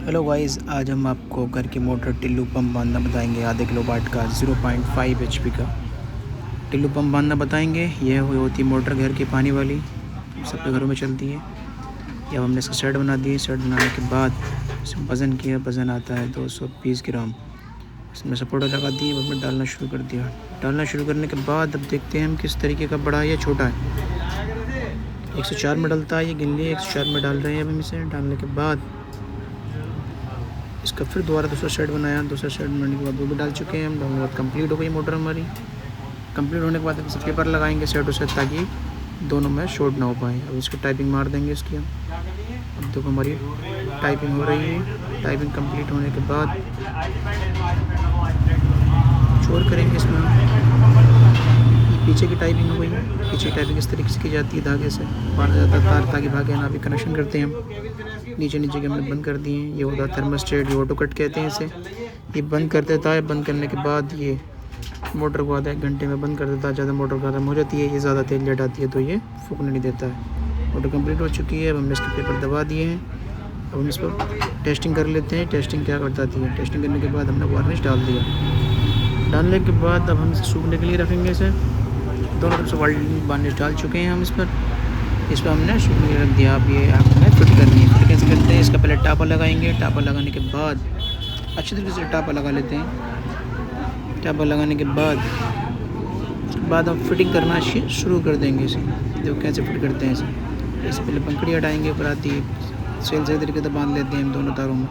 Hello guys, आज हम आपको घर की मोटर टिल्लू पंप बांधना बताएंगे। आधे किलो वाट का 0.5 HP का टिल्लू पंप बांधना बताएंगे। यह होती मोटर घर की पानी वाली, सबके घरों में चलती है। अब हमने इसका सेट बना दिया। सेट बनाने के बाद इसमें वज़न किया। वज़न आता है 220 ग्राम। इसमें सपोर्टर लगा दिए। उसमें डालना शुरू कर दिया। डालना शुरू करने के बाद अब देखते हैं हम किस तरीके का बड़ा है या छोटा है। 104 में डलता है, ये गिन लिए 104 में डाल रहे हैं। अब हम इसे डालने के बाद इसका फिर दोबारा दूसरा सेट बनाया। दूसरा सेट बनाने के बाद वो भी डाल चुके हैं हम। डालने के बाद कंप्लीट हो गई मोटर हमारी। कंप्लीट होने के बाद हम इसे पेपर लगाएंगे सेट से, ताकि दोनों में शॉर्ट ना हो पाए। अब इसकी टाइपिंग मार देंगे इसकी। अब देखो हमारी टाइपिंग हो रही है। टाइपिंग कंप्लीट होने के बाद चोर करेंगे इसमें। पीछे की टाइपिंग हो गई है। पीछे की टाइपिंग इस तरीके से की जाती है, धागे से बांधा जाता है तार, ताकि भागे ना। भी कनेक्शन करते हैं हम। नीचे के हमने बंद कर दिए हैं। ये होता है थर्मोस्टेट, ये ऑटो कट कहते हैं इसे। ये बंद कर देता है। बंद करने के बाद ये मोटर को आधा 1 घंटे में बंद कर देता है। ज़्यादा मोटर गर्म हो जाती है, ये ज़्यादा तेल लेट आती है, तो ये फूकने नहीं देता है। मोटर कंप्लीट हो चुकी है। अब हमने इसके पेपर दबा दिए हैं। अब हम इस पर टेस्टिंग कर लेते हैं। टेस्टिंग क्या बताती है। टेस्टिंग करने के बाद हमने वार्निश डाल दिया। डालने के बाद अब हम इसे सूखने के लिए रखेंगे। इसे दोनों तरफ से वार्निश डाल चुके हैं हम इस पर हमने सूखने के लिए रख दिया। अब ये आपने फिट करनी है। फिट कैसे करते हैं, इसका पहले टापा लगाएंगे। टापा लगाने के बाद अच्छी तरीके से टापा लगा लेते हैं। टापा लगाने के बाद हम फिटिंग करना शुरू कर देंगे इसे। देखो कैसे फिट करते हैं इसे। इससे पहले पंखड़ी हटाएंगे, ऊपर आती है सेल सही तरीके से बांध लेते हैं हम दोनों तारों में।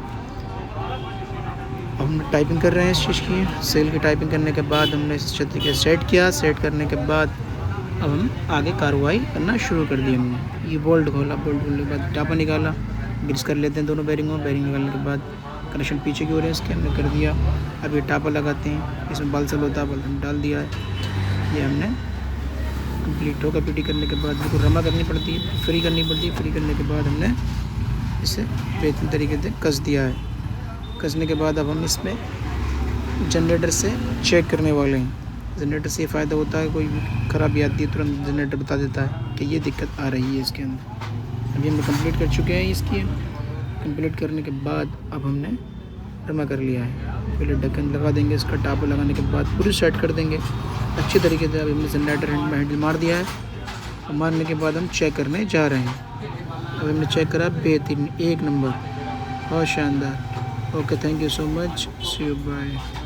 अब हम टाइपिंग कर रहे हैं इस चीज़ की। सेल की टाइपिंग करने के बाद हमने इस छतरी के सेट किया। सेट करने के बाद अब हम आगे कार्रवाई करना शुरू कर दी हमने। ये बोल्ट खोला। बोल्ट खोलने के बाद टापा निकाला। ग्रीस कर लेते हैं दोनों बेरिंगों। बेरिंग निकालने के बाद कनेक्शन पीछे की ओर है इसके, हमने कर दिया। अब ये टापा लगाते हैं। इसमें बल्सल होता है, बल्सल डाल दिया है। ये हमने कंप्लीट होगा। पीटी करने के बाद बिल्कुल रमा करनी पड़ती है, फ्री करनी पड़ती है। फ्री करने के बाद हमने इसे बेहतरीन तरीके से कस दिया है। कसने के बाद अब हम इसमें जनरेटर से चेक करने वाले हैं। जनरेटर से ये फ़ायदा होता है, कोई ख़राबी आती है तुरंत जनरेटर बता देता है कि ये दिक्कत आ रही है इसके अंदर। अभी हमने कंप्लीट कर चुके हैं इसकी। कंप्लीट करने के बाद अब हमने रमा कर लिया है। पहले ढक्कन लगा देंगे इसका। टापा लगाने के बाद पूरी सेट कर देंगे अच्छी तरीके से। अभी हमने जनरेटर हैंडल मार दिया है। और मारने के बाद हम चेक करने जा रहे हैं। अब हमने चेक करा, बेहतरीन, 1 नंबर, बहुत शानदार। Okay, thank you so much, see you, bye.